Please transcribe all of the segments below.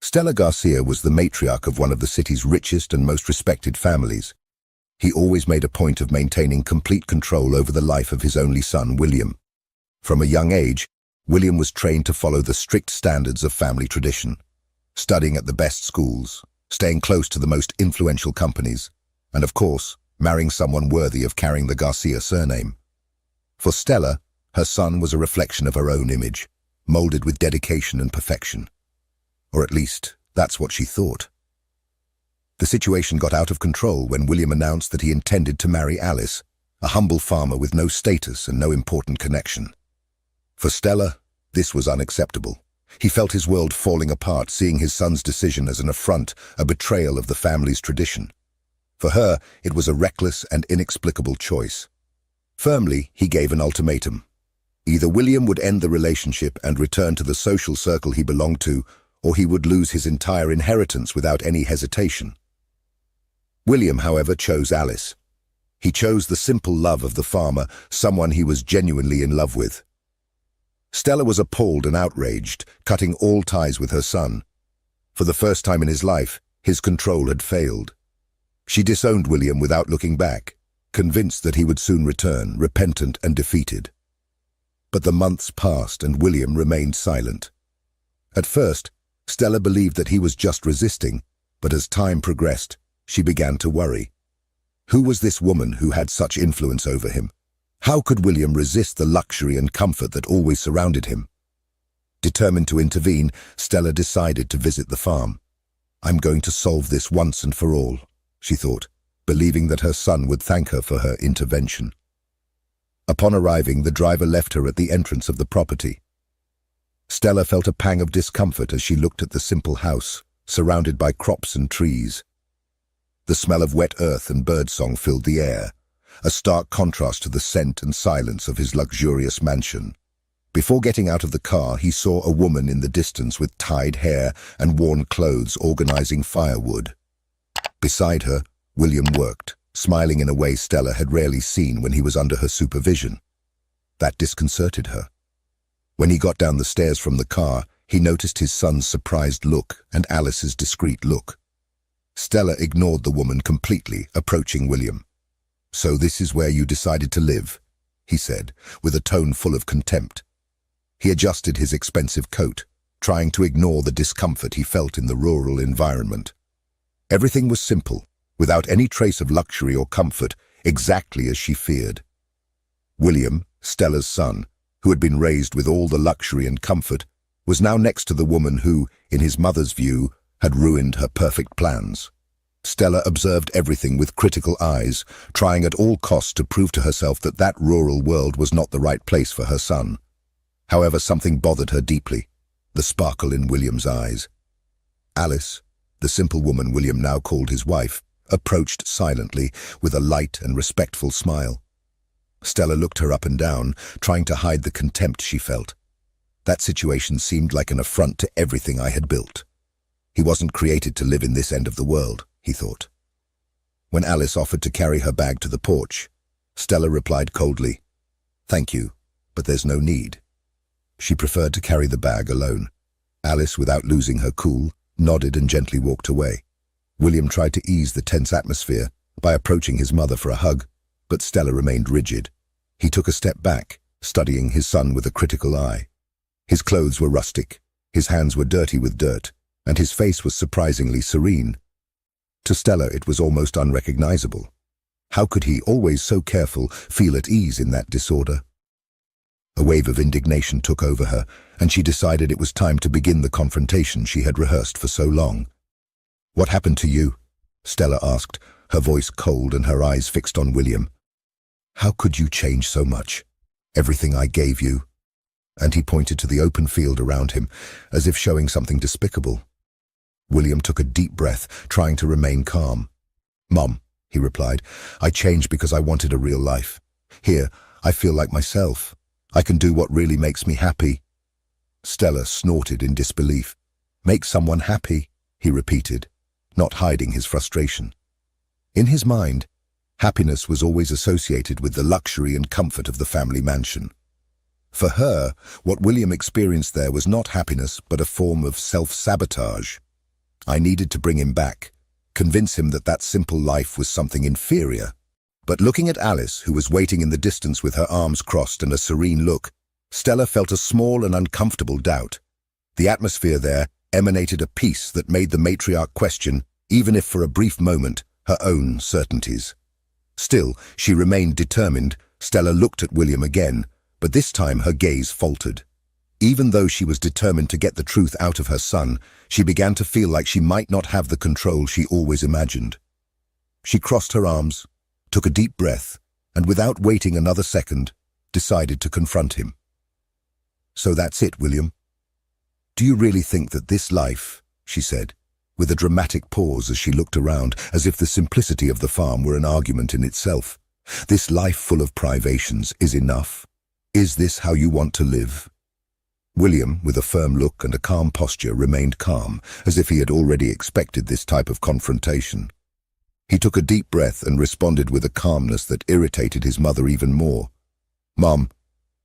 Stella Garcia was the matriarch of one of the city's richest and most respected families. He always made a point of maintaining complete control over the life of his only son, William. From a young age, William was trained to follow the strict standards of family tradition, studying at the best schools, staying close to the most influential companies, and of course, marrying someone worthy of carrying the Garcia surname. For Stella, her son was a reflection of her own image, molded with dedication and perfection. Or at least, that's what she thought. The situation got out of control when William announced that he intended to marry Alice, a humble farmer with no status and no important connection. For Stella, this was unacceptable. He felt his world falling apart, seeing his son's decision as an affront, a betrayal of the family's tradition. For her, it was a reckless and inexplicable choice. Firmly, he gave an ultimatum. Either William would end the relationship and return to the social circle he belonged to, or he would lose his entire inheritance without any hesitation. William, however, chose Alice. He chose the simple love of the farmer, someone he was genuinely in love with. Stella was appalled and outraged, cutting all ties with her son. For the first time in his life, his control had failed. She disowned William without looking back, convinced that he would soon return, repentant and defeated. But the months passed and William remained silent. At first, Stella believed that he was just resisting, but as time progressed, she began to worry. Who was this woman who had such influence over him? How could William resist the luxury and comfort that always surrounded him? Determined to intervene, Stella decided to visit the farm. "I'm going to solve this once and for all," she thought, believing that her son would thank her for her intervention. Upon arriving, the driver left her at the entrance of the property. Stella felt a pang of discomfort as she looked at the simple house, surrounded by crops and trees. The smell of wet earth and birdsong filled the air, a stark contrast to the scent and silence of his luxurious mansion. Before getting out of the car, he saw a woman in the distance with tied hair and worn clothes organizing firewood. Beside her, William worked, smiling in a way Stella had rarely seen when he was under her supervision. That disconcerted her. When he got down the stairs from the car, he noticed his son's surprised look and Alice's discreet look. Stella ignored the woman completely, approaching William. "So this is where you decided to live," he said, with a tone full of contempt. He adjusted his expensive coat, trying to ignore the discomfort he felt in the rural environment. Everything was simple, without any trace of luxury or comfort, exactly as she feared. William, Stella's son, who had been raised with all the luxury and comfort, was now next to the woman who, in his mother's view, had ruined her perfect plans. Stella observed everything with critical eyes, trying at all costs to prove to herself that that rural world was not the right place for her son. However, something bothered her deeply, the sparkle in William's eyes. Alice, the simple woman William now called his wife, approached silently with a light and respectful smile. Stella looked her up and down, trying to hide the contempt she felt. That situation seemed like an affront to everything I had built. He wasn't created to live in this end of the world, he thought. When Alice offered to carry her bag to the porch, Stella replied coldly, "Thank you, but there's no need." She preferred to carry the bag alone. Alice, without losing her cool, nodded and gently walked away. William tried to ease the tense atmosphere by approaching his mother for a hug, but Stella remained rigid. He took a step back, studying his son with a critical eye. His clothes were rustic, his hands were dirty with dirt, and his face was surprisingly serene. To Stella, it was almost unrecognizable. How could he, always so careful, feel at ease in that disorder? A wave of indignation took over her, and she decided it was time to begin the confrontation she had rehearsed for so long. "What happened to you?" Stella asked, her voice cold and her eyes fixed on William. "How could you change so much? Everything I gave you." And he pointed to the open field around him, as if showing something despicable. William took a deep breath, trying to remain calm. "Mom," he replied, "I changed because I wanted a real life. Here, I feel like myself. I can do what really makes me happy." Stella snorted in disbelief. "Make someone happy," he repeated, not hiding his frustration. In his mind, happiness was always associated with the luxury and comfort of the family mansion. For her, what William experienced there was not happiness but a form of self-sabotage. I needed to bring him back, convince him that that simple life was something inferior. But looking at Alice, who was waiting in the distance with her arms crossed and a serene look, Stella felt a small and uncomfortable doubt. The atmosphere there emanated a peace that made the matriarch question, even if for a brief moment, her own certainties. Still, she remained determined. Stella looked at William again, but this time her gaze faltered. Even though she was determined to get the truth out of her son, she began to feel like she might not have the control she always imagined. She crossed her arms, took a deep breath, and without waiting another second, decided to confront him. "So that's it, William. Do you really think that this life," she said, with a dramatic pause as she looked around, as if the simplicity of the farm were an argument in itself, "this life full of privations is enough? Is this how you want to live?" William, with a firm look and a calm posture, remained calm, as if he had already expected this type of confrontation. He took a deep breath and responded with a calmness that irritated his mother even more. "Mom,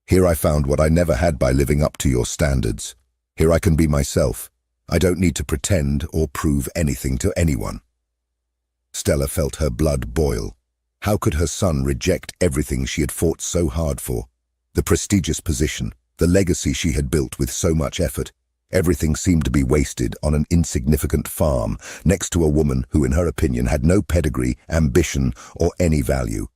here I found what I never had by living up to your standards. Here I can be myself. I don't need to pretend or prove anything to anyone." Stella felt her blood boil. How could her son reject everything she had fought so hard for? The prestigious position, the legacy she had built with so much effort. Everything seemed to be wasted on an insignificant farm next to a woman who, in her opinion, had no pedigree, ambition, or any value.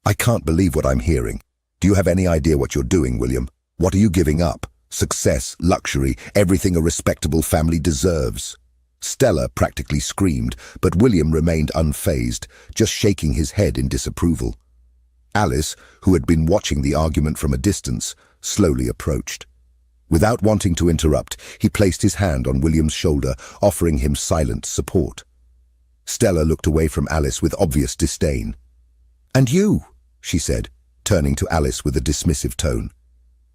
"I can't believe what I'm hearing. Do you have any idea what you're doing, William? What are you giving up? Success, luxury, everything a respectable family deserves." Stella practically screamed, but William remained unfazed, just shaking his head in disapproval. Alice, who had been watching the argument from a distance, slowly approached. Without wanting to interrupt, he placed his hand on William's shoulder, offering him silent support. Stella looked away from Alice with obvious disdain. "And you," she said, turning to Alice with a dismissive tone.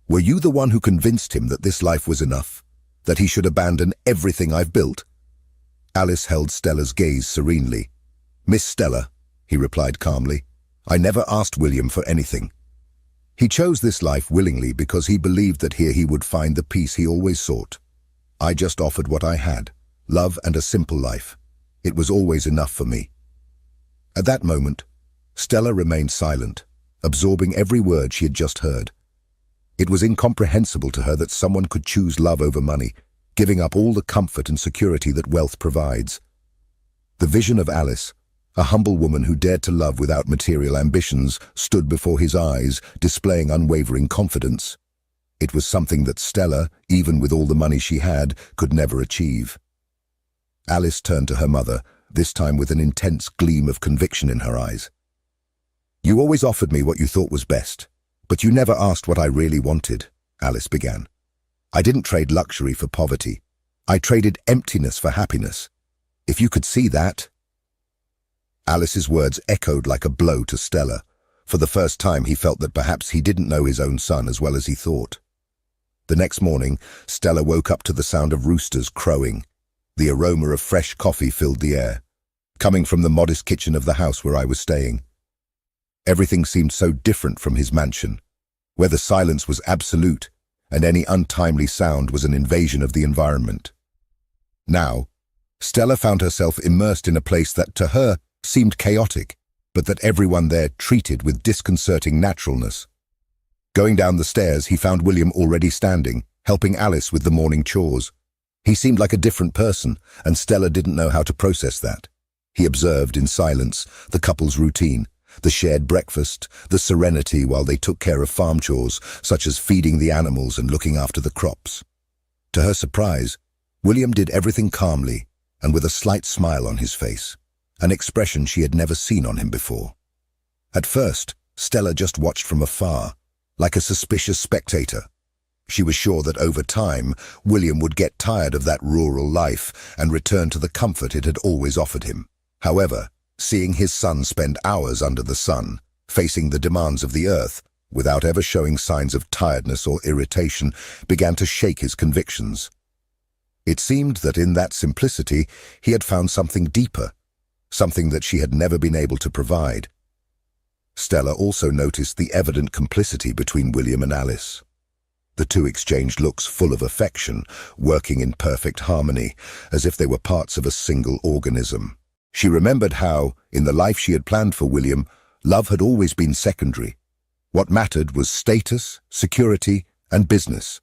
"Were you the one who convinced him that this life was enough? That he should abandon everything I've built?" Alice held Stella's gaze serenely. "Miss Stella," he replied calmly, "I never asked William for anything. He chose this life willingly because he believed that here he would find the peace he always sought. I just offered what I had, love and a simple life. It was always enough for me." At that moment, Stella remained silent, absorbing every word she had just heard. It was incomprehensible to her that someone could choose love over money, giving up all the comfort and security that wealth provides. The vision of Alice, a humble woman who dared to love without material ambitions, stood before his eyes, displaying unwavering confidence. It was something that Stella, even with all the money she had, could never achieve. Alice turned to her mother, this time with an intense gleam of conviction in her eyes. "You always offered me what you thought was best, but you never asked what I really wanted," Alice began. "I didn't trade luxury for poverty. I traded emptiness for happiness. If you could see that—" Alice's words echoed like a blow to Stella. For the first time, he felt that perhaps he didn't know his own son as well as he thought. The next morning, Stella woke up to the sound of roosters crowing. The aroma of fresh coffee filled the air, coming from the modest kitchen of the house where I was staying. Everything seemed so different from his mansion, where the silence was absolute and any untimely sound was an invasion of the environment. Now, Stella found herself immersed in a place that, to her, seemed chaotic, but that everyone there treated with disconcerting naturalness. Going down the stairs, he found William already standing, helping Alice with the morning chores. He seemed like a different person, and Stella didn't know how to process that. He observed in silence the couple's routine, the shared breakfast, the serenity while they took care of farm chores, such as feeding the animals and looking after the crops. To her surprise, William did everything calmly and with a slight smile on his face, an expression she had never seen on him before. At first, Stella just watched from afar, like a suspicious spectator. She was sure that over time, William would get tired of that rural life and return to the comfort it had always offered him. However, seeing his son spend hours under the sun, facing the demands of the earth, without ever showing signs of tiredness or irritation, began to shake his convictions. It seemed that in that simplicity, he had found something deeper, something that she had never been able to provide. Stella also noticed the evident complicity between William and Alice. The two exchanged looks full of affection, working in perfect harmony, as if they were parts of a single organism. She remembered how, in the life she had planned for William, love had always been secondary. What mattered was status, security, and business.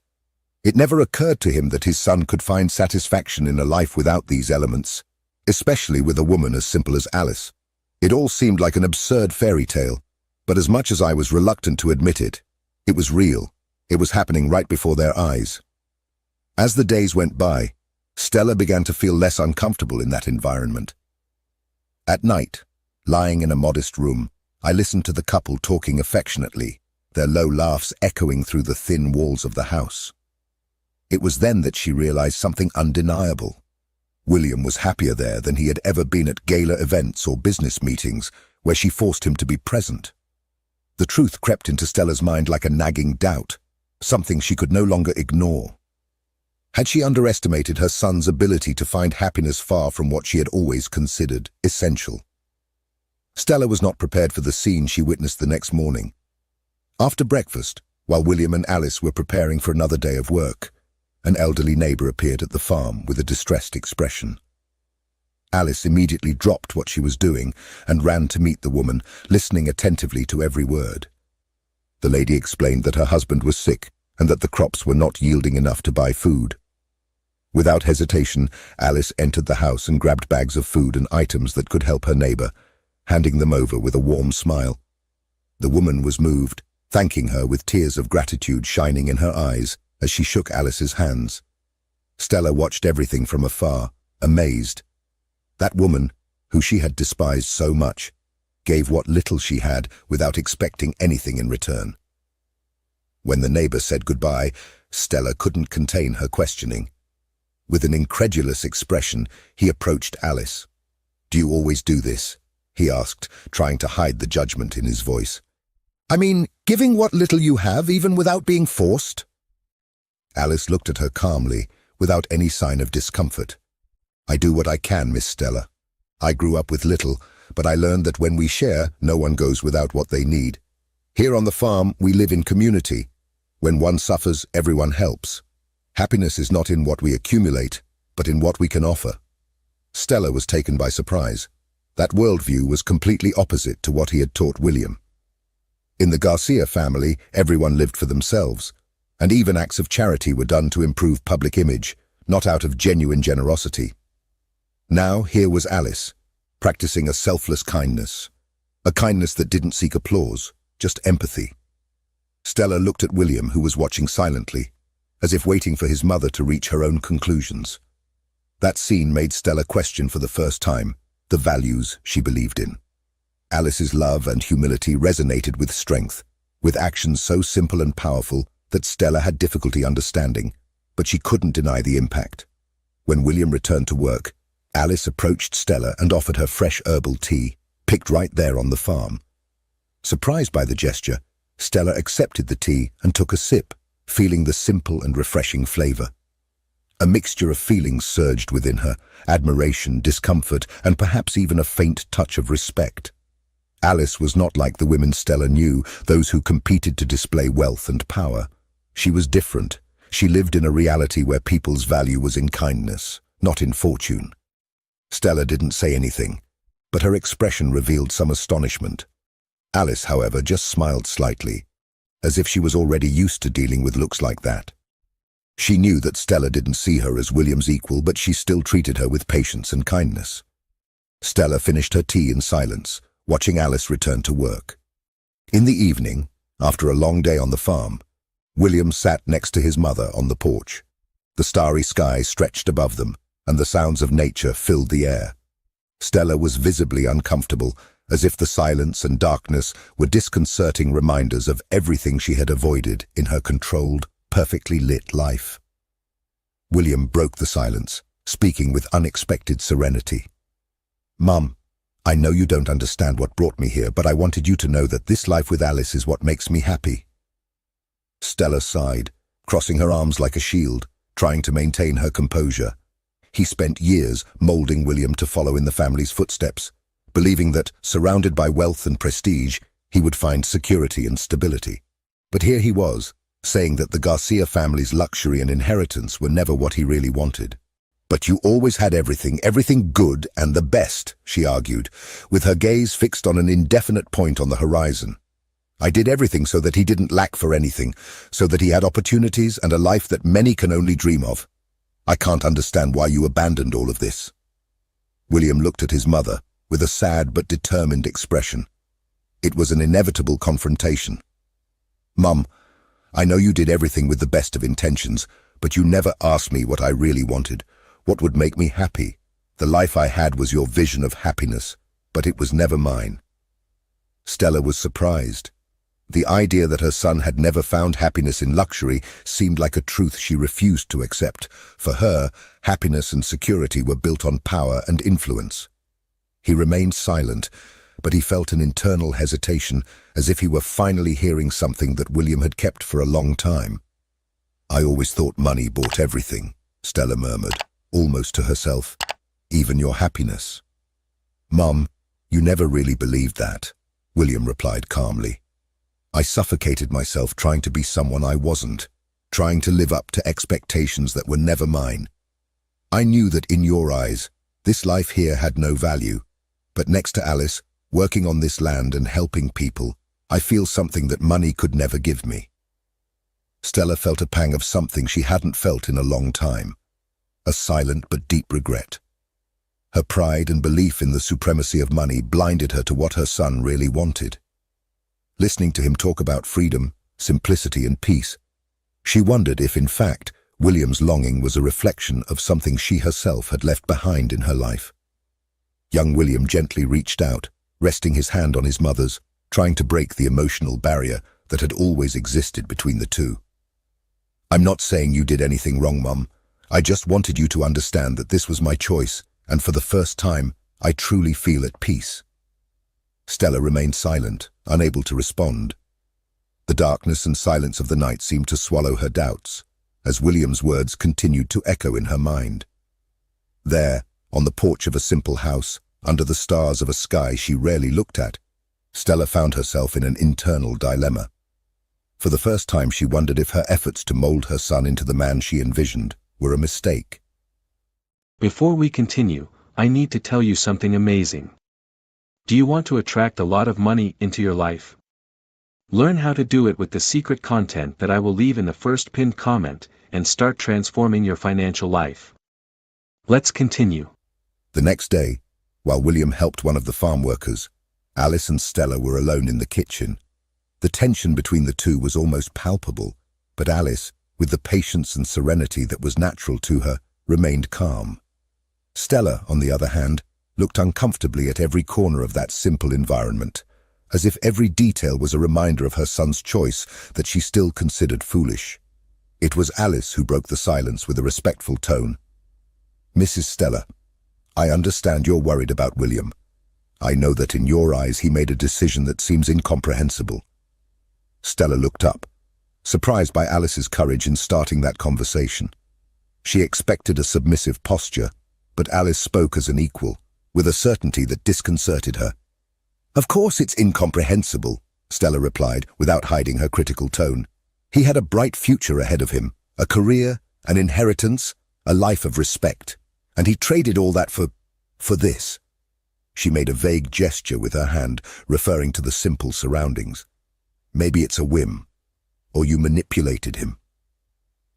It never occurred to him that his son could find satisfaction in a life without these elements, especially with a woman as simple as Alice. It all seemed like an absurd fairy tale, but as much as I was reluctant to admit it, it was real. It was happening right before their eyes. As the days went by, Stella began to feel less uncomfortable in that environment. At night, lying in a modest room, I listened to the couple talking affectionately, their low laughs echoing through the thin walls of the house. It was then that she realized something undeniable. William was happier there than he had ever been at gala events or business meetings, where she forced him to be present. The truth crept into Stella's mind like a nagging doubt, something she could no longer ignore. Had she underestimated her son's ability to find happiness far from what she had always considered essential? Stella was not prepared for the scene she witnessed the next morning. After breakfast, while William and Alice were preparing for another day of work, an elderly neighbor appeared at the farm with a distressed expression. Alice immediately dropped what she was doing and ran to meet the woman, listening attentively to every word. The lady explained that her husband was sick and that the crops were not yielding enough to buy food. Without hesitation, Alice entered the house and grabbed bags of food and items that could help her neighbor, handing them over with a warm smile. The woman was moved, thanking her with tears of gratitude shining in her eyes as she shook Alice's hands. Stella watched everything from afar, amazed. That woman, who she had despised so much, gave what little she had without expecting anything in return. When the neighbor said goodbye, Stella couldn't contain her questioning. With an incredulous expression, he approached Alice. "Do you always do this?" he asked, trying to hide the judgment in his voice. "I mean, giving what little you have, even without being forced?" Alice looked at her calmly, without any sign of discomfort. "I do what I can, Miss Stella. I grew up with little, but I learned that when we share, no one goes without what they need. Here on the farm, we live in community. When one suffers, everyone helps. Happiness is not in what we accumulate, but in what we can offer." Stella was taken by surprise. That worldview was completely opposite to what he had taught William. In the Garcia family, everyone lived for themselves, and even acts of charity were done to improve public image, not out of genuine generosity. Now here was Alice, practicing a selfless kindness, a kindness that didn't seek applause, just empathy. Stella looked at William, who was watching silently, as if waiting for his mother to reach her own conclusions. That scene made Stella question for the first time the values she believed in. Alice's love and humility resonated with strength, with actions so simple and powerful that Stella had difficulty understanding, but she couldn't deny the impact. When William returned to work, Alice approached Stella and offered her fresh herbal tea, picked right there on the farm. Surprised by the gesture, Stella accepted the tea and took a sip, feeling the simple and refreshing flavor. A mixture of feelings surged within her, admiration, discomfort, and perhaps even a faint touch of respect. Alice was not like the women Stella knew, those who competed to display wealth and power. She was different. She lived in a reality where people's value was in kindness, not in fortune. Stella didn't say anything, but her expression revealed some astonishment. Alice, however, just smiled slightly, as if she was already used to dealing with looks like that. She knew that Stella didn't see her as William's equal, but she still treated her with patience and kindness. Stella finished her tea in silence, watching Alice return to work. In the evening, after a long day on the farm, William sat next to his mother on the porch. The starry sky stretched above them, and the sounds of nature filled the air. Stella was visibly uncomfortable, as if the silence and darkness were disconcerting reminders of everything she had avoided in her controlled, perfectly lit life. William broke the silence, speaking with unexpected serenity. "Mum, I know you don't understand what brought me here, but I wanted you to know that this life with Alice is what makes me happy." Stella sighed, crossing her arms like a shield, trying to maintain her composure. He spent years molding William to follow in the family's footsteps, believing that, surrounded by wealth and prestige, he would find security and stability. But here he was, saying that the Garcia family's luxury and inheritance were never what he really wanted. "But you always had everything, everything good and the best," she argued, with her gaze fixed on an indefinite point on the horizon. "I did everything so that he didn't lack for anything, so that he had opportunities and a life that many can only dream of. I can't understand why you abandoned all of this." William looked at his mother with a sad but determined expression. It was an inevitable confrontation. "Mum, I know you did everything with the best of intentions, but you never asked me what I really wanted, what would make me happy. The life I had was your vision of happiness, but it was never mine." Stella was surprised. The idea that her son had never found happiness in luxury seemed like a truth she refused to accept. For her, happiness and security were built on power and influence. He remained silent, but he felt an internal hesitation, as if he were finally hearing something that William had kept for a long time. "I always thought money bought everything," Stella murmured, almost to herself. "Even your happiness." "Mum, you never really believed that," William replied calmly. "I suffocated myself trying to be someone I wasn't, trying to live up to expectations that were never mine. I knew that in your eyes, this life here had no value, but next to Alice, working on this land and helping people, I feel something that money could never give me." Stella felt a pang of something she hadn't felt in a long time, a silent but deep regret. Her pride and belief in the supremacy of money blinded her to what her son really wanted. Listening to him talk about freedom, simplicity and peace, she wondered if, in fact, William's longing was a reflection of something she herself had left behind in her life. Young William gently reached out, resting his hand on his mother's, trying to break the emotional barrier that had always existed between the two. "I'm not saying you did anything wrong, Mum. I just wanted you to understand that this was my choice, and for the first time, I truly feel at peace." Stella remained silent, unable to respond. The darkness and silence of the night seemed to swallow her doubts, as William's words continued to echo in her mind. There, on the porch of a simple house, under the stars of a sky she rarely looked at, Stella found herself in an internal dilemma. For the first time she wondered if her efforts to mold her son into the man she envisioned were a mistake. Before we continue, I need to tell you something amazing. Do you want to attract a lot of money into your life? Learn how to do it with the secret content that I will leave in the first pinned comment, and start transforming your financial life. Let's continue. The next day, while William helped one of the farm workers, Alice and Stella were alone in the kitchen. The tension between the two was almost palpable, but Alice, with the patience and serenity that was natural to her, remained calm. Stella, on the other hand, looked uncomfortably at every corner of that simple environment, as if every detail was a reminder of her son's choice that she still considered foolish. It was Alice who broke the silence with a respectful tone. "Mrs. Stella, I understand you're worried about William. I know that in your eyes he made a decision that seems incomprehensible." Stella looked up, surprised by Alice's courage in starting that conversation. She expected a submissive posture, but Alice spoke as an equal, with a certainty that disconcerted her. "Of course it's incomprehensible," Stella replied, without hiding her critical tone. "He had a bright future ahead of him, a career, an inheritance, a life of respect, and he traded all that for this." She made a vague gesture with her hand, referring to the simple surroundings. "Maybe it's a whim, or you manipulated him."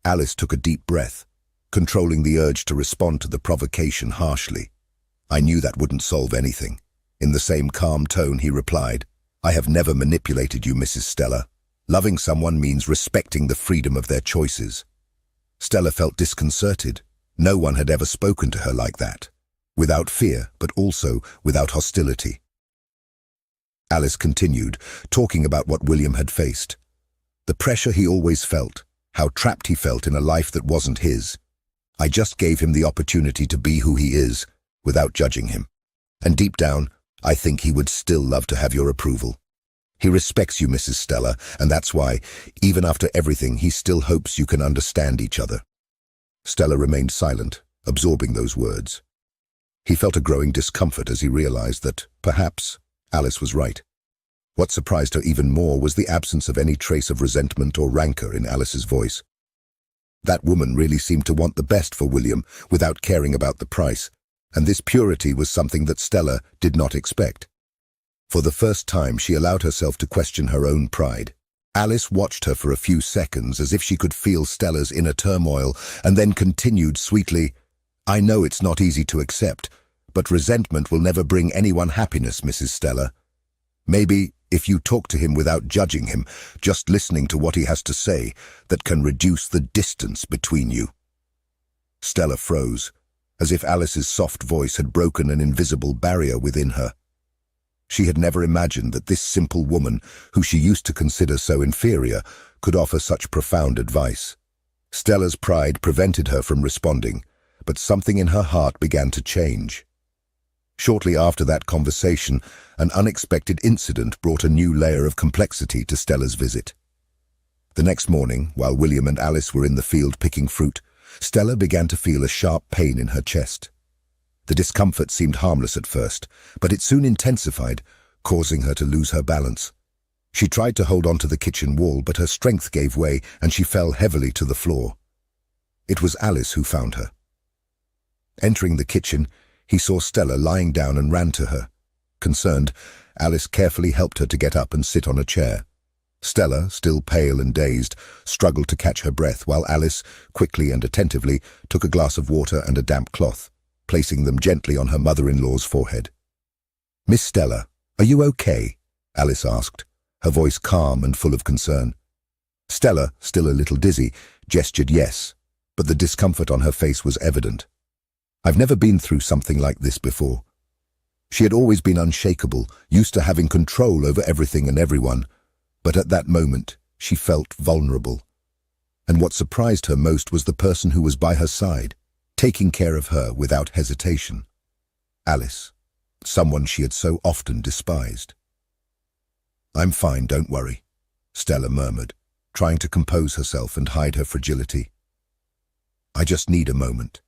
Alice took a deep breath, controlling the urge to respond to the provocation harshly. "I knew that wouldn't solve anything." In the same calm tone he replied, "I have never manipulated you, Mrs. Stella. Loving someone means respecting the freedom of their choices." Stella felt disconcerted. No one had ever spoken to her like that, without fear, but also without hostility. Alice continued, talking about what William had faced. The pressure he always felt, how trapped he felt in a life that wasn't his. "I just gave him the opportunity to be who he is, without judging him. And deep down, I think he would still love to have your approval. He respects you, Mrs. Stella, and that's why, even after everything, he still hopes you can understand each other." Stella remained silent, absorbing those words. He felt a growing discomfort as he realized that, perhaps, Alice was right. What surprised her even more was the absence of any trace of resentment or rancor in Alice's voice. That woman really seemed to want the best for William without caring about the price, and this purity was something that Stella did not expect. For the first time, she allowed herself to question her own pride. Alice watched her for a few seconds as if she could feel Stella's inner turmoil, and then continued sweetly, "I know it's not easy to accept, but resentment will never bring anyone happiness, Mrs. Stella. Maybe, if you talk to him without judging him, just listening to what he has to say, that can reduce the distance between you." Stella froze, as if Alice's soft voice had broken an invisible barrier within her. She had never imagined that this simple woman, who she used to consider so inferior, could offer such profound advice. Stella's pride prevented her from responding, but something in her heart began to change. Shortly after that conversation, an unexpected incident brought a new layer of complexity to Stella's visit. The next morning, while William and Alice were in the field picking fruit, Stella began to feel a sharp pain in her chest. The discomfort seemed harmless at first, but it soon intensified, causing her to lose her balance. She tried to hold on to the kitchen wall, but her strength gave way and she fell heavily to the floor. It was Alice who found her. Entering the kitchen, he saw Stella lying down and ran to her. Concerned, Alice carefully helped her to get up and sit on a chair. Stella, still pale and dazed, struggled to catch her breath while Alice, quickly and attentively, took a glass of water and a damp cloth, placing them gently on her mother-in-law's forehead. "Miss Stella, are you okay?" Alice asked, her voice calm and full of concern. Stella, still a little dizzy, gestured yes, but the discomfort on her face was evident. "I've never been through something like this before." She had always been unshakable, used to having control over everything and everyone, but at that moment she felt vulnerable. And what surprised her most was the person who was by her side, taking care of her without hesitation. Alice, someone she had so often despised. "I'm fine, don't worry," Stella murmured, trying to compose herself and hide her fragility. "I just need a moment."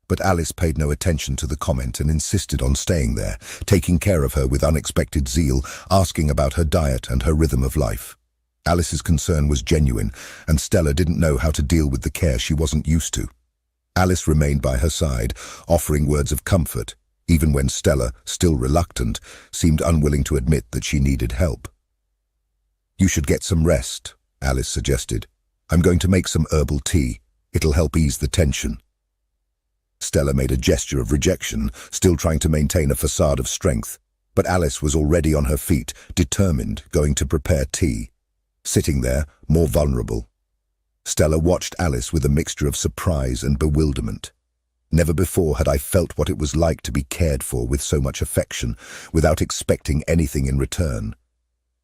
But Alice paid no attention to the comment and insisted on staying there, taking care of her with unexpected zeal, asking about her diet and her rhythm of life. Alice's concern was genuine, and Stella didn't know how to deal with the care she wasn't used to. Alice remained by her side, offering words of comfort, even when Stella, still reluctant, seemed unwilling to admit that she needed help. "You should get some rest," Alice suggested. "I'm going to make some herbal tea. It'll help ease the tension." Stella made a gesture of rejection, still trying to maintain a facade of strength, but Alice was already on her feet, determined, going to prepare tea. Sitting there, more vulnerable. Stella watched Alice with a mixture of surprise and bewilderment. Never before had I felt what it was like to be cared for with so much affection, without expecting anything in return.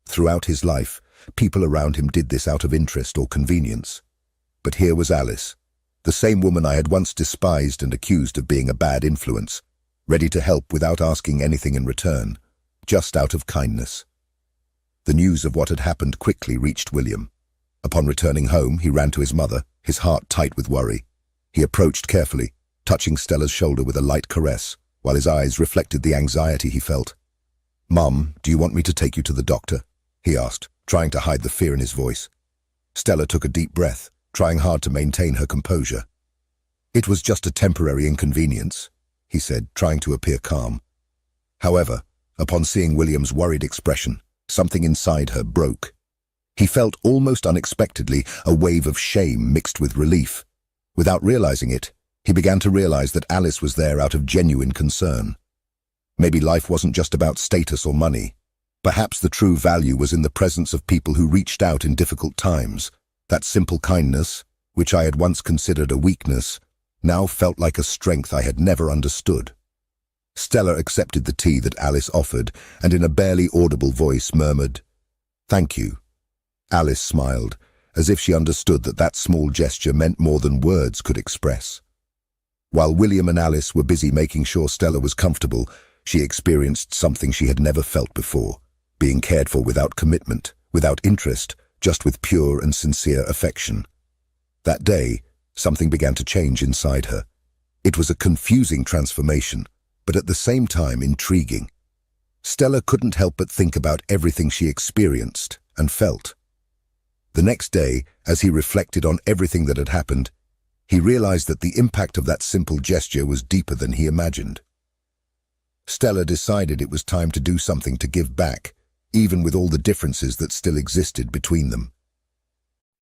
Throughout his life, people around him did this out of interest or convenience. But here was Alice, the same woman I had once despised and accused of being a bad influence, ready to help without asking anything in return, just out of kindness. The news of what had happened quickly reached William. Upon returning home, he ran to his mother, his heart tight with worry. He approached carefully, touching Stella's shoulder with a light caress, while his eyes reflected the anxiety he felt. "Mum, do you want me to take you to the doctor?" he asked, trying to hide the fear in his voice. Stella took a deep breath, trying hard to maintain her composure. "It was just a temporary inconvenience," he said, trying to appear calm. However, upon seeing William's worried expression, something inside her broke. He felt almost unexpectedly a wave of shame mixed with relief. Without realizing it, he began to realize that Alice was there out of genuine concern. Maybe life wasn't just about status or money. Perhaps the true value was in the presence of people who reached out in difficult times. That simple kindness, which I had once considered a weakness, now felt like a strength I had never understood. Stella accepted the tea that Alice offered, and in a barely audible voice murmured, "Thank you." Alice smiled, as if she understood that that small gesture meant more than words could express. While William and Alice were busy making sure Stella was comfortable, she experienced something she had never felt before, being cared for without commitment, without interest, just with pure and sincere affection. That day, something began to change inside her. It was a confusing transformation, but at the same time intriguing. Stella couldn't help but think about everything she experienced and felt. The next day, as he reflected on everything that had happened, he realized that the impact of that simple gesture was deeper than he imagined. Stella decided it was time to do something to give back, even with all the differences that still existed between them.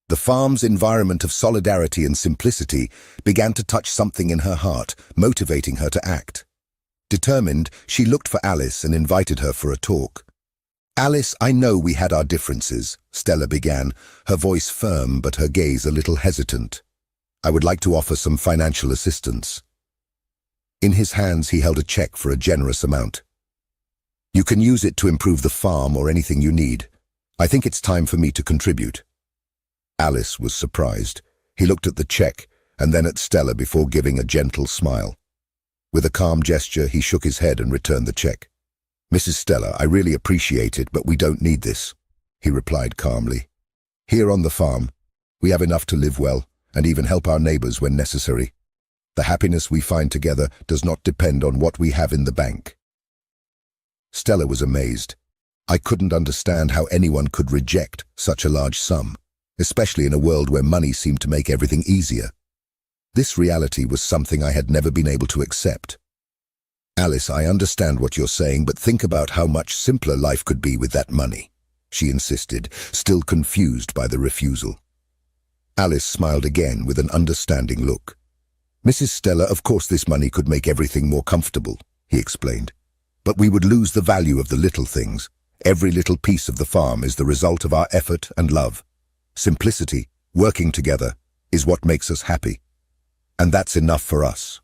The farm's environment of solidarity and simplicity began to touch something in her heart, motivating her to act. Determined, she looked for Alice and invited her for a talk. "Alice, I know we had our differences," Stella began, her voice firm but her gaze a little hesitant. "I would like to offer some financial assistance." In his hands he held a check for a generous amount. "You can use it to improve the farm or anything you need. I think it's time for me to contribute." Alice was surprised. He looked at the check and then at Stella before giving a gentle smile. With a calm gesture, he shook his head and returned the check. "Mrs. Stella, I really appreciate it, but we don't need this," he replied calmly. "Here on the farm, we have enough to live well and even help our neighbors when necessary. The happiness we find together does not depend on what we have in the bank." Stella was amazed. "I couldn't understand how anyone could reject such a large sum, especially in a world where money seemed to make everything easier. This reality was something I had never been able to accept." "Alice, I understand what you're saying, but think about how much simpler life could be with that money," she insisted, still confused by the refusal. Alice smiled again with an understanding look. "Mrs. Stella, of course this money could make everything more comfortable," he explained. "But we would lose the value of the little things. Every little piece of the farm is the result of our effort and love. Simplicity, working together, is what makes us happy. And that's enough for us."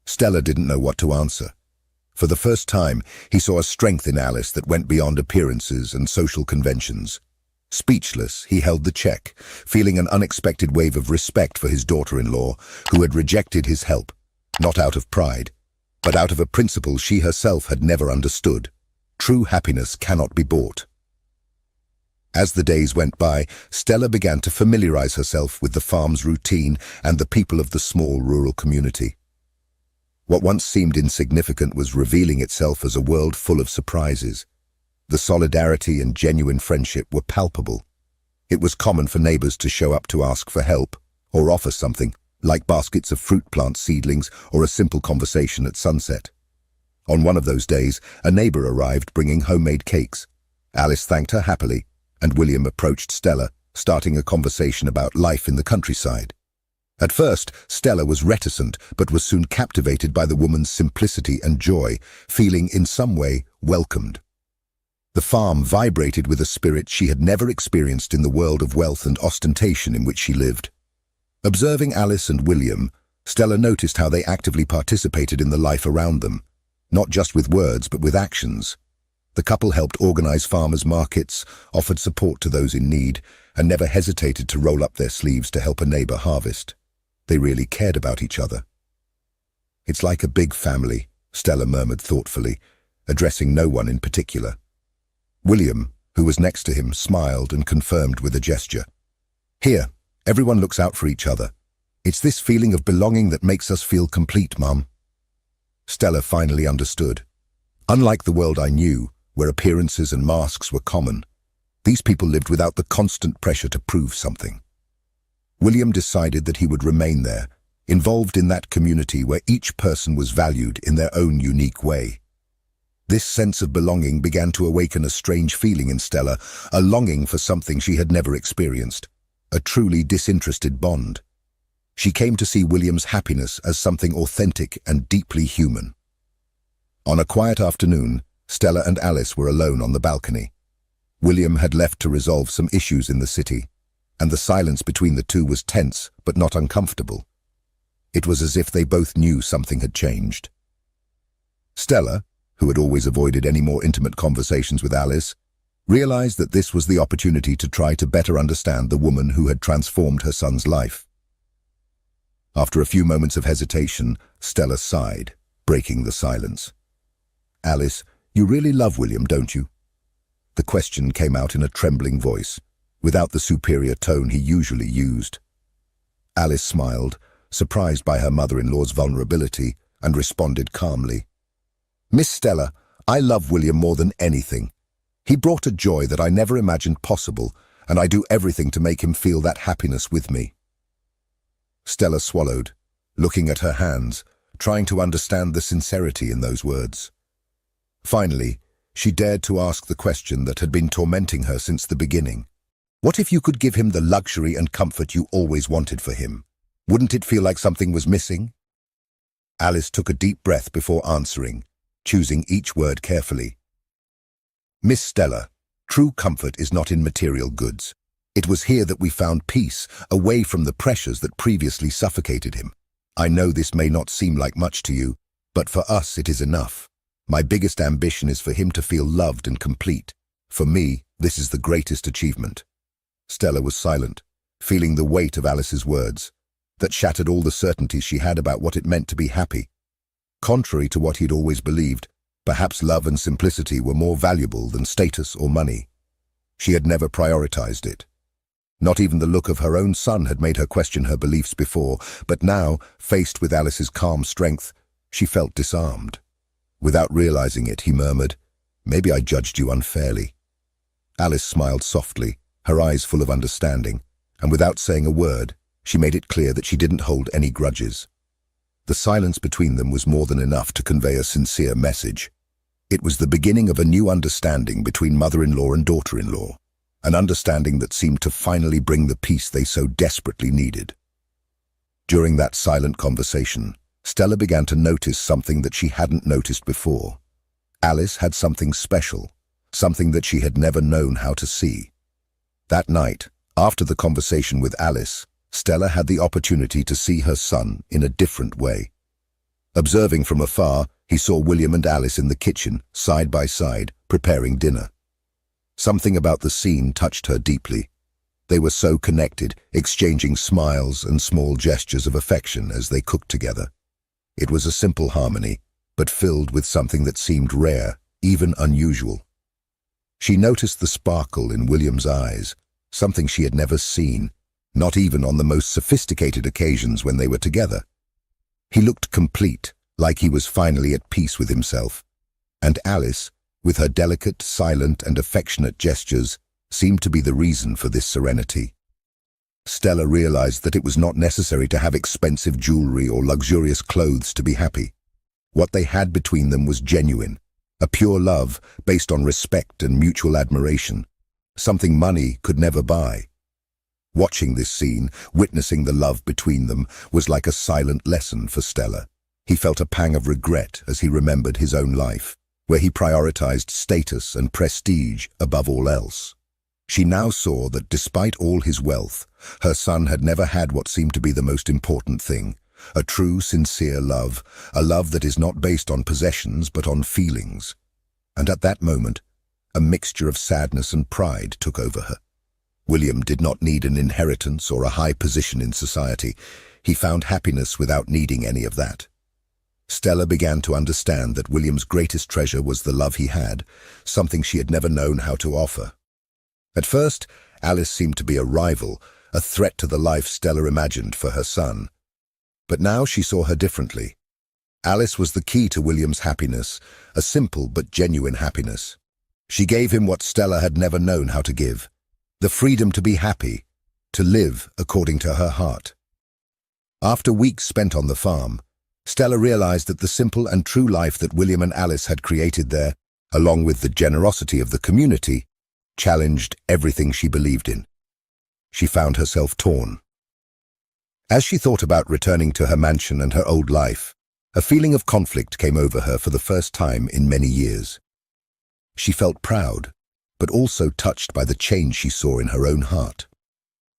Stella didn't know what to answer. For the first time, he saw a strength in Alice that went beyond appearances and social conventions. Speechless, he held the check, feeling an unexpected wave of respect for his daughter-in-law, who had rejected his help, not out of pride, but out of a principle she herself had never understood. True happiness cannot be bought. As the days went by, Stella began to familiarize herself with the farm's routine and the people of the small rural community. What once seemed insignificant was revealing itself as a world full of surprises. The solidarity and genuine friendship were palpable. It was common for neighbors to show up to ask for help or offer something, like baskets of fruit plant seedlings or a simple conversation at sunset. On one of those days, a neighbor arrived bringing homemade cakes. Alice thanked her happily, and William approached Stella, starting a conversation about life in the countryside. At first, Stella was reticent, but was soon captivated by the woman's simplicity and joy, feeling in some way welcomed. The farm vibrated with a spirit she had never experienced in the world of wealth and ostentation in which she lived. Observing Alice and William, Stella noticed how they actively participated in the life around them, not just with words but with actions. The couple helped organize farmers' markets, offered support to those in need, and never hesitated to roll up their sleeves to help a neighbor harvest. They really cared about each other. "It's like a big family," Stella murmured thoughtfully, addressing no one in particular. William, who was next to him, smiled and confirmed with a gesture. "Here, everyone looks out for each other. It's this feeling of belonging that makes us feel complete, Mum." Stella finally understood. Unlike the world I knew, where appearances and masks were common, these people lived without the constant pressure to prove something. William decided that he would remain there, involved in that community where each person was valued in their own unique way. This sense of belonging began to awaken a strange feeling in Stella, a longing for something she had never experienced, a truly disinterested bond. She came to see William's happiness as something authentic and deeply human. On a quiet afternoon, Stella and Alice were alone on the balcony. William had left to resolve some issues in the city, and the silence between the two was tense but not uncomfortable. It was as if they both knew something had changed. Stella, who had always avoided any more intimate conversations with Alice, realized that this was the opportunity to try to better understand the woman who had transformed her son's life. After a few moments of hesitation, Stella sighed, breaking the silence. "Alice, you really love William, don't you?" The question came out in a trembling voice, without the superior tone he usually used. Alice smiled, surprised by her mother-in-law's vulnerability, and responded calmly. "Miss Stella, I love William more than anything. He brought a joy that I never imagined possible, and I do everything to make him feel that happiness with me." Stella swallowed, looking at her hands, trying to understand the sincerity in those words. Finally, she dared to ask the question that had been tormenting her since the beginning. What if you could give him the luxury and comfort you always wanted for him? Wouldn't it feel like something was missing? Alice took a deep breath before answering, choosing each word carefully. "Miss Stella, true comfort is not in material goods. It was here that we found peace, away from the pressures that previously suffocated him. I know this may not seem like much to you, but for us it is enough. My biggest ambition is for him to feel loved and complete. For me, this is the greatest achievement." Stella was silent, feeling the weight of Alice's words, that shattered all the certainties she had about what it meant to be happy. Contrary to what he'd always believed, perhaps love and simplicity were more valuable than status or money. She had never prioritized it. Not even the look of her own son had made her question her beliefs before, but now, faced with Alice's calm strength, she felt disarmed. Without realizing it, he murmured, "Maybe I judged you unfairly." Alice smiled softly, her eyes full of understanding, and without saying a word, she made it clear that she didn't hold any grudges. The silence between them was more than enough to convey a sincere message. It was the beginning of a new understanding between mother-in-law and daughter-in-law, an understanding that seemed to finally bring the peace they so desperately needed. During that silent conversation, Stella began to notice something that she hadn't noticed before. Alice had something special, something that she had never known how to see. That night, after the conversation with Alice, Stella had the opportunity to see her son in a different way. Observing from afar, he saw William and Alice in the kitchen, side by side, preparing dinner. Something about the scene touched her deeply. They were so connected, exchanging smiles and small gestures of affection as they cooked together. It was a simple harmony, but filled with something that seemed rare, even unusual. She noticed the sparkle in William's eyes, something she had never seen, not even on the most sophisticated occasions when they were together. He looked complete, like he was finally at peace with himself. And Alice, with her delicate, silent, and affectionate gestures, seemed to be the reason for this serenity. Stella realized that it was not necessary to have expensive jewelry or luxurious clothes to be happy. What they had between them was genuine, a pure love based on respect and mutual admiration, something money could never buy. Watching this scene, witnessing the love between them, was like a silent lesson for Stella. He felt a pang of regret as he remembered his own life, where he prioritized status and prestige above all else. She now saw that despite all his wealth, her son had never had what seemed to be the most important thing, a true, sincere love, a love that is not based on possessions but on feelings. And at that moment, a mixture of sadness and pride took over her. William did not need an inheritance or a high position in society. He found happiness without needing any of that. Stella began to understand that William's greatest treasure was the love he had, something she had never known how to offer. At first, Alice seemed to be a rival, a threat to the life Stella imagined for her son. But now she saw her differently. Alice was the key to William's happiness, a simple but genuine happiness. She gave him what Stella had never known how to give, the freedom to be happy, to live according to her heart. After weeks spent on the farm, Stella realized that the simple and true life that William and Alice had created there, along with the generosity of the community, challenged everything she believed in. She found herself torn. As she thought about returning to her mansion and her old life, a feeling of conflict came over her for the first time in many years. She felt proud, but also touched by the change she saw in her own heart.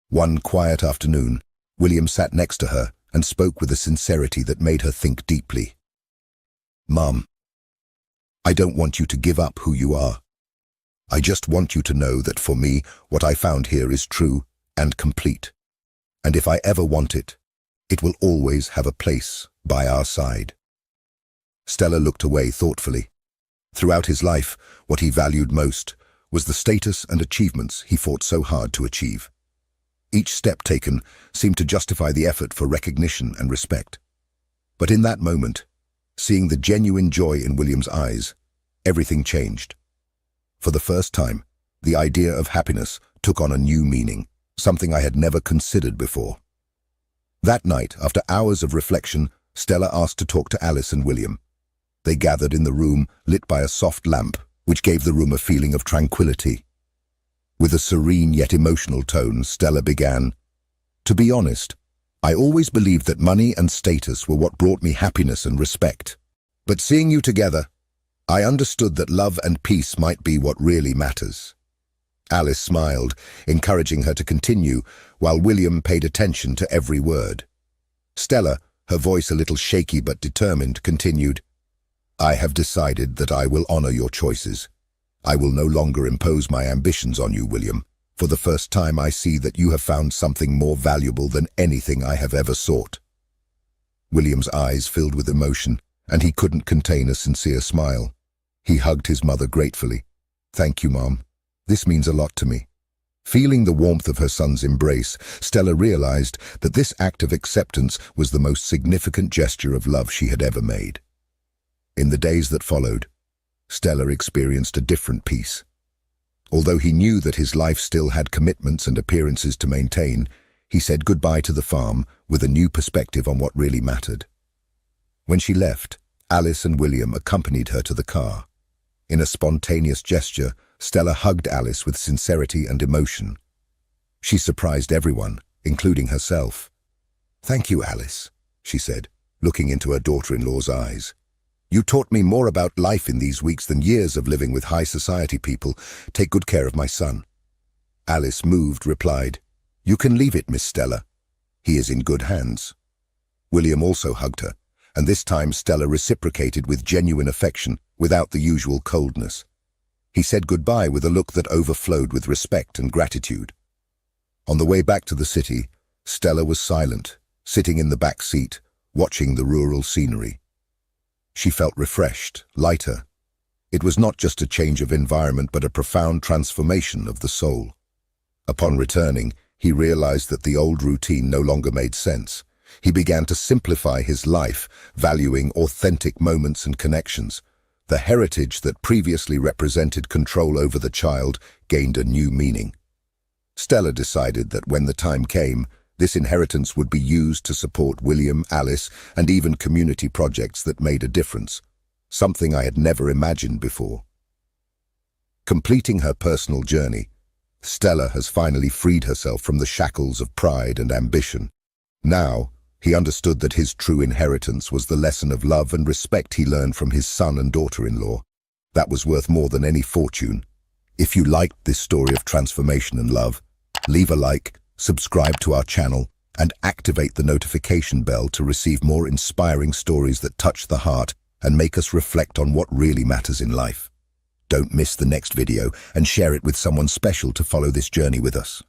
One quiet afternoon, William sat next to her and spoke with a sincerity that made her think deeply. "Mom, I don't want you to give up who you are. I just want you to know that for me, what I found here is true and complete. And if I ever want it, it will always have a place by our side." Stella looked away thoughtfully. Throughout his life, what he valued most was the status and achievements he fought so hard to achieve. Each step taken seemed to justify the effort for recognition and respect. But in that moment, seeing the genuine joy in William's eyes, everything changed. For the first time, the idea of happiness took on a new meaning, something I had never considered before. That night, after hours of reflection, Stella asked to talk to Alice and William. They gathered in the room, lit by a soft lamp, which gave the room a feeling of tranquility. With a serene yet emotional tone, Stella began, "To be honest, I always believed that money and status were what brought me happiness and respect. But seeing you together, I understood that love and peace might be what really matters." Alice smiled, encouraging her to continue, while William paid attention to every word. Stella, her voice a little shaky but determined, continued, "I have decided that I will honor your choices. I will no longer impose my ambitions on you, William. For the first time I see that you have found something more valuable than anything I have ever sought." William's eyes filled with emotion, and he couldn't contain a sincere smile. He hugged his mother gratefully. "Thank you, Mom. This means a lot to me." Feeling the warmth of her son's embrace, Stella realized that this act of acceptance was the most significant gesture of love she had ever made. In the days that followed, Stella experienced a different peace. Although he knew that his life still had commitments and appearances to maintain, he said goodbye to the farm with a new perspective on what really mattered. When she left, Alice and William accompanied her to the car. In a spontaneous gesture, Stella hugged Alice with sincerity and emotion. She surprised everyone, including herself. "Thank you, Alice," she said, looking into her daughter-in-law's eyes. "You taught me more about life in these weeks than years of living with high society people. Take good care of my son." Alice, moved, replied, "You can leave it, Miss Stella. He is in good hands." William also hugged her, and this time Stella reciprocated with genuine affection, without the usual coldness. He said goodbye with a look that overflowed with respect and gratitude. On the way back to the city, Stella was silent, sitting in the back seat, watching the rural scenery. She felt refreshed, lighter. It was not just a change of environment, but a profound transformation of the soul. Upon returning, he realized that the old routine no longer made sense. He began to simplify his life, valuing authentic moments and connections. The heritage that previously represented control over the child gained a new meaning. Stella decided that when the time came, this inheritance would be used to support William, Alice, and even community projects that made a difference, something I had never imagined before. Completing her personal journey, Stella has finally freed herself from the shackles of pride and ambition. Now, he understood that his true inheritance was the lesson of love and respect he learned from his son and daughter-in-law. That was worth more than any fortune. If you liked this story of transformation and love, leave a like, subscribe to our channel, and activate the notification bell to receive more inspiring stories that touch the heart and make us reflect on what really matters in life. Don't miss the next video and share it with someone special to follow this journey with us.